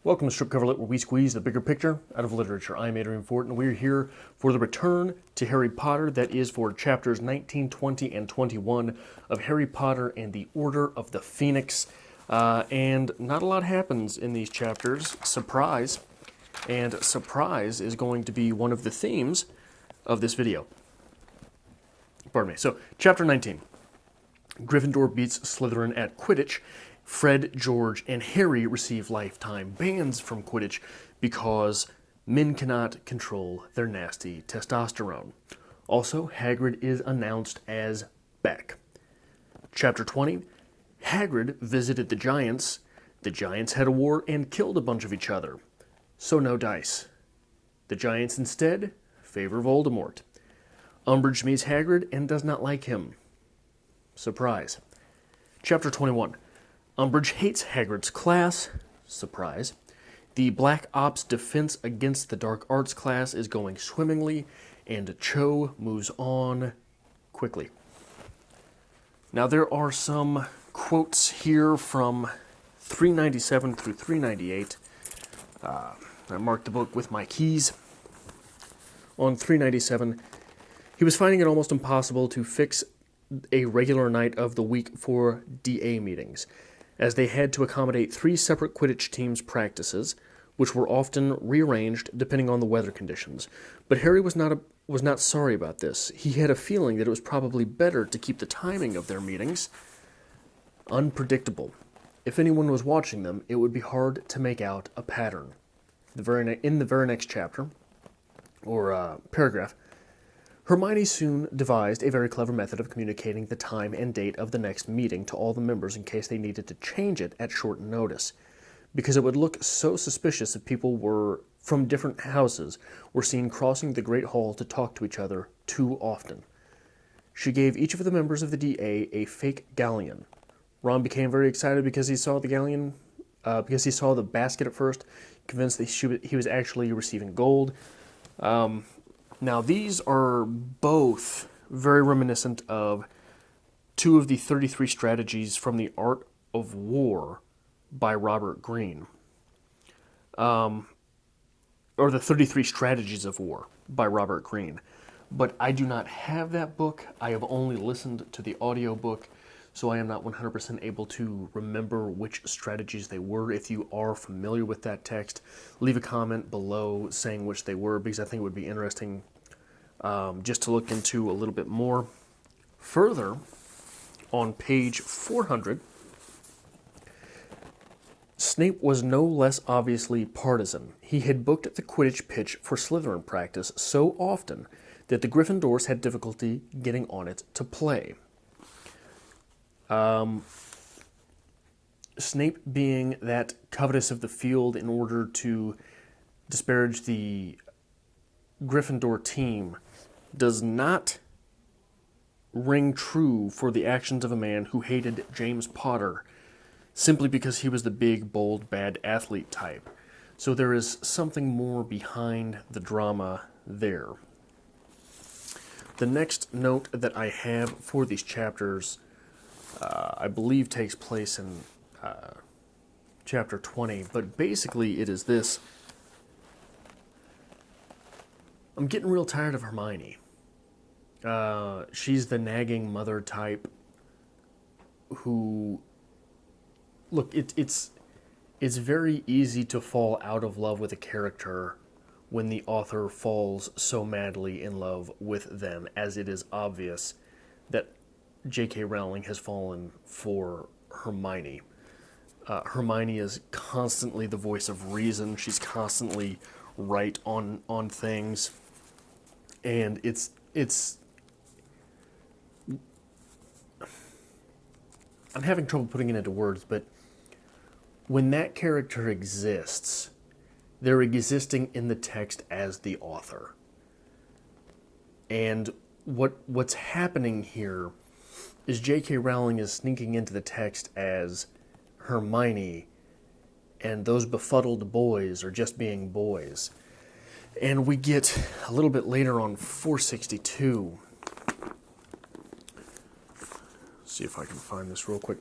Welcome to Strip Cover Lit, where we squeeze the bigger picture out of literature. I'm Adrian Fort, and we're here for the return to Harry Potter. That is for chapters 19, 20, and 21 of Harry Potter and the Order of the Phoenix. And not a lot happens in these chapters. Surprise. And surprise is going to be one of the themes of this video. Pardon me. So, chapter 19. Gryffindor beats Slytherin at Quidditch. Fred, George, and Harry receive lifetime bans from Quidditch because men cannot control their nasty testosterone. Also, Hagrid is announced as back. Chapter 20, Hagrid visited the Giants. The Giants had a war and killed a bunch of each other. So no dice. The Giants instead favor Voldemort. Umbridge meets Hagrid and does not like him. Surprise. Chapter 21. Umbridge hates Hagrid's class. Surprise. The Black Ops defense against the Dark Arts class is going swimmingly, and Cho moves on quickly. Now there are some quotes here from 397 through 398. I marked the book with my keys. On 397, he was finding it almost impossible to fix a regular night of the week for DA meetings, as they had to accommodate 3 separate Quidditch teams' practices, which were often rearranged depending on the weather conditions. But Harry was not sorry about this. He had a feeling that it was probably better to keep the timing of their meetings unpredictable. If anyone was watching them, it would be hard to make out a pattern. In the very next chapter, or paragraph, Hermione soon devised a very clever method of communicating the time and date of the next meeting to all the members in case they needed to change it at short notice, because it would look so suspicious if people from different houses were seen crossing the Great Hall to talk to each other too often. She gave each of the members of the DA a fake galleon. Ron became very excited because he saw the galleon, because he saw the basket at first, convinced that he was actually receiving gold. Now, these are both very reminiscent of 2 of the 33 strategies from The Art of War by Robert Greene. Or the 33 Strategies of War by Robert Greene. But I do not have that book. I have only listened to the audiobook, so I am not 100% able to remember which strategies they were. If you are familiar with that text, leave a comment below saying which they were, because I think it would be interesting just to look into a little bit more. Further, on page 400, Snape was no less obviously partisan. He had booked the Quidditch pitch for Slytherin practice so often that the Gryffindors had difficulty getting on it to play. Snape, being that covetous of the field in order to disparage the Gryffindor team, does not ring true for the actions of a man who hated James Potter simply because he was the big, bold, bad athlete type. So there is something more behind the drama there. The next note that I have for these chapters, I believe takes place in chapter 20, but basically it is this. I'm getting real tired of Hermione. She's the nagging mother type who... Look, it's very easy to fall out of love with a character when the author falls so madly in love with them, as it is obvious that J.K. Rowling has fallen for Hermione. Hermione is constantly the voice of reason. She's constantly right on things. And it's I'm having trouble putting it into words, but when that character exists, they're existing in the text as the author. And what's happening here is J.K. Rowling is sneaking into the text as Hermione, and those befuddled boys are just being boys. And we get a little bit later on 462. See if I can find this real quick.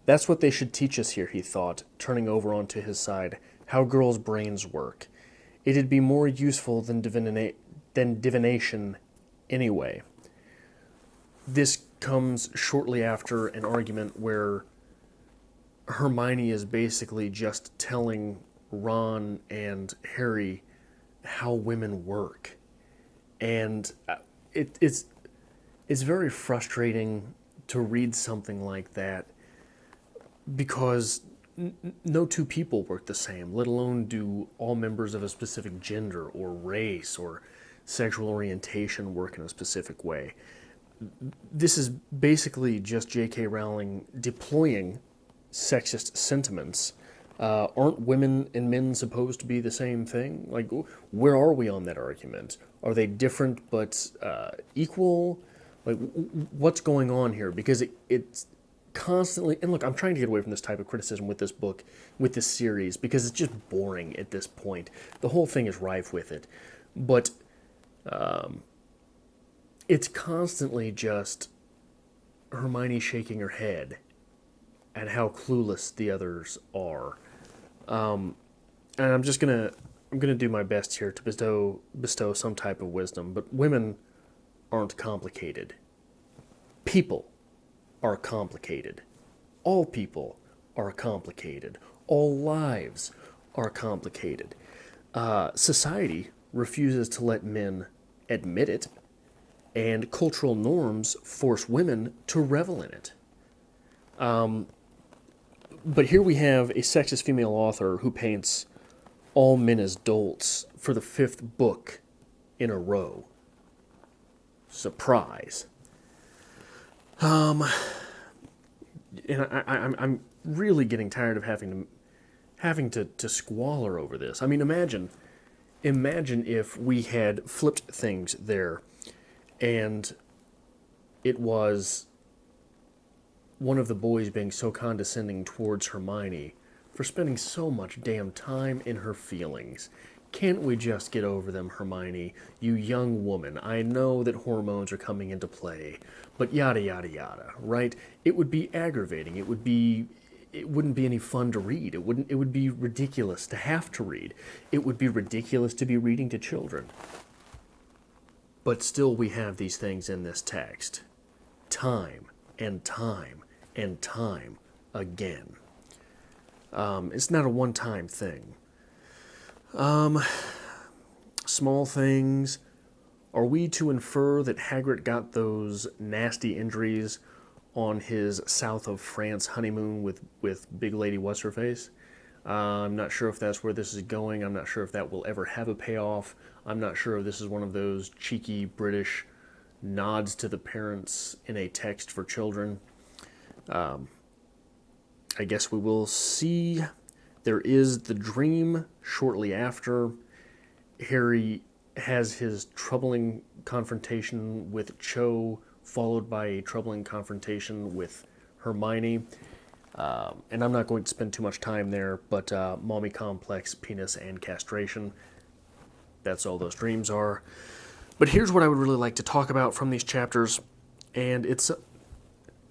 That's what they should teach us here, he thought, turning over onto his side, how girls' brains work. It'd be more useful than divination anyway. This comes shortly after an argument where Hermione is basically just telling Ron and Harry how women work. And it's very frustrating to read something like that because no two people work the same, let alone do all members of a specific gender or race or sexual orientation work in a specific way. This is basically just J.K. Rowling deploying sexist sentiments. Aren't women and men supposed to be the same thing? Like, where are we on that argument? Are they different but equal? Like, what's going on here? Because it's constantly, and look, I'm trying to get away from this type of criticism with this book, with this series, because it's just boring at this point. The whole thing is rife with it. But it's constantly just Hermione shaking her head at how clueless the others are. And I'm gonna do my best here to bestow some type of wisdom, but women aren't complicated. People are complicated. All people are complicated. All lives are complicated. Society refuses to let men admit it, and cultural norms force women to revel in it. But here we have a sexist female author who paints all men as dolts for the 5th book in a row. Surprise. And I'm really getting tired of having to squalor over this. I mean, imagine if we had flipped things there, and it was one of the boys being so condescending towards Hermione for spending so much damn time in her feelings. Can't we just get over them, Hermione? You young woman, I know that hormones are coming into play, but yada yada yada, right? It would be aggravating. It wouldn't be any fun to read. It would be ridiculous to have to read. It would be ridiculous to be reading to children. But still we have these things in this text. Time and time and time again. It's not a one-time thing. Small things. Are we to infer that Hagrid got those nasty injuries on his south of France honeymoon with Big Lady What's-Her-Face? I'm not sure if that's where this is going. I'm not sure if that will ever have a payoff. I'm not sure if this is one of those cheeky British nods to the parents in a text for children. I guess we will see. There is the dream shortly after. Harry has his troubling confrontation with Cho, followed by a troubling confrontation with Hermione. And I'm not going to spend too much time there, but mommy complex, penis, and castration. That's all those dreams are. But here's what I would really like to talk about from these chapters, and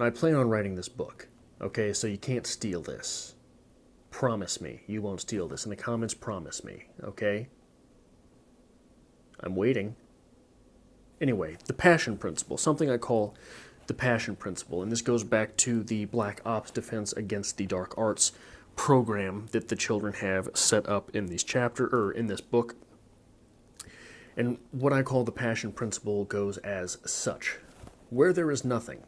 I plan on writing this book, okay? So you can't steal this. Promise me you won't steal this. In the comments, promise me, okay? I'm waiting. Anyway, the passion principle, something I call the passion principle, and this goes back to the Black Ops Defense Against the Dark Arts program that the children have set up in in this book. And what I call the passion principle goes as such. Where there is nothing,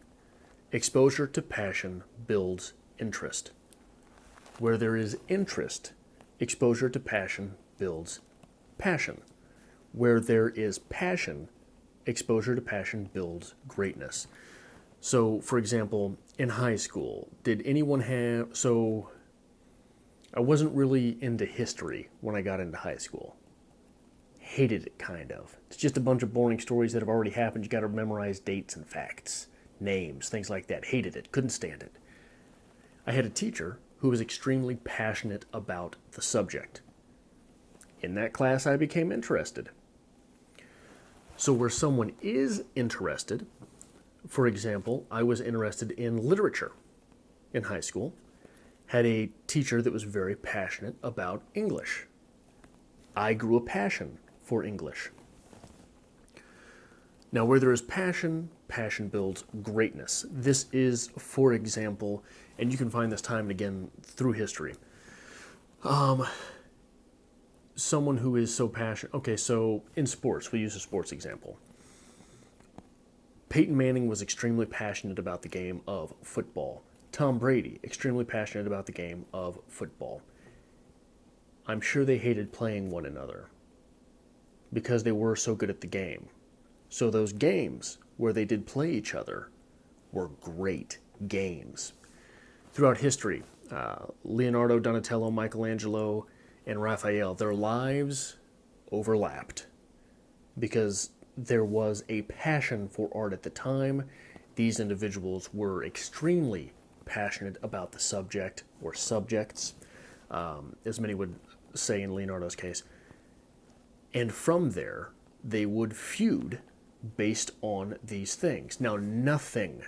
exposure to passion builds interest. Where there is interest, exposure to passion builds passion. Where there is passion, exposure to passion builds greatness. So, for example, in high school, did anyone have... So, I wasn't really into history when I got into high school. Hated it, kind of. It's just a bunch of boring stories that have already happened. You got to memorize dates and facts, names, things like that. Hated it. Couldn't stand it. I had a teacher who was extremely passionate about the subject. In that class, I became interested. So where someone is interested, for example, I was interested in literature in high school had a teacher that was very passionate about English. I grew a passion for English. Now, where there is passion, passion builds greatness. This is, for example, and you can find this time and again through history, someone who is so passionate. Okay, so in sports, we use a sports example. Peyton Manning was extremely passionate about the game of football. Tom Brady, extremely passionate about the game of football. I'm sure they hated playing one another because they were so good at the game. So those games where they did play each other were great games. Throughout history, Leonardo, Donatello, Michelangelo, and Raphael, their lives overlapped because there was a passion for art at the time. These individuals were extremely passionate about the subject or subjects, as many would say in Leonardo's case. And from there, they would feud based on these things. Now, nothing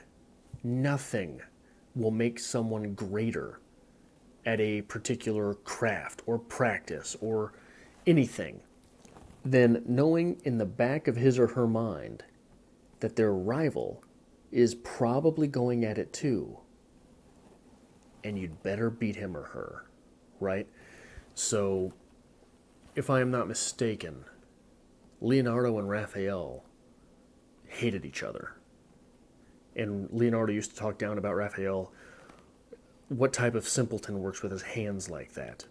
will make someone greater at a particular craft or practice or anything than knowing in the back of his or her mind that their rival is probably going at it too. And you'd better beat him or her, right? So, if I am not mistaken, Leonardo and Raphael hated each other. And Leonardo used to talk down about Raphael. What type of simpleton works with his hands like that?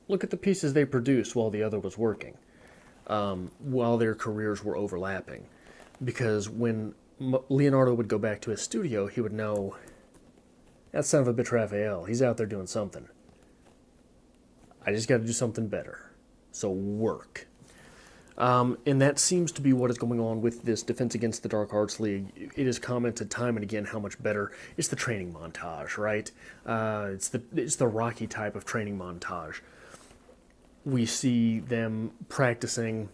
Look at the pieces they produced while the other was working, while their careers were overlapping. Because when Leonardo would go back to his studio, he would know, that son of a bitch Raphael, he's out there doing something. I just got to do something better. So work. And that seems to be what is going on with this Defense Against the Dark Arts League. It is commented time and again how much better. It's the training montage, right? It's the Rocky type of training montage. We see them practicing,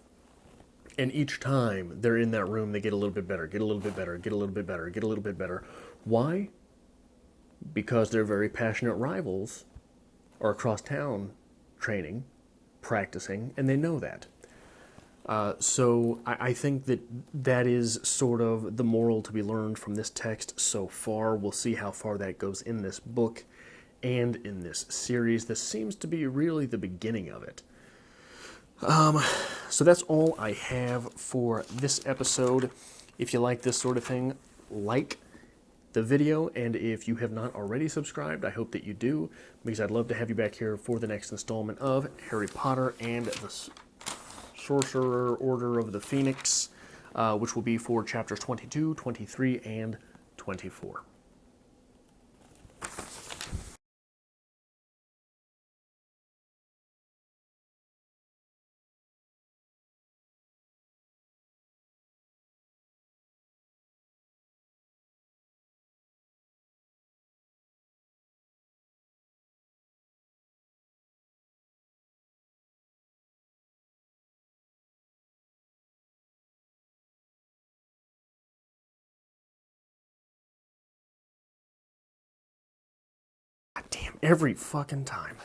and each time they're in that room, they get a little bit better, get a little bit better, get a little bit better, get a little bit better. Why? Because their very passionate rivals are across town training, practicing, and they know that. So I think that is sort of the moral to be learned from this text so far. We'll see how far that goes in this book and in this series. This seems to be really the beginning of it. So that's all I have for this episode. If you like this sort of thing, like the video, and if you have not already subscribed, I hope that you do, because I'd love to have you back here for the next installment of Harry Potter and the Sorcerer Order of the Phoenix, which will be for chapters 22, 23, and 24. God damn, every fucking time.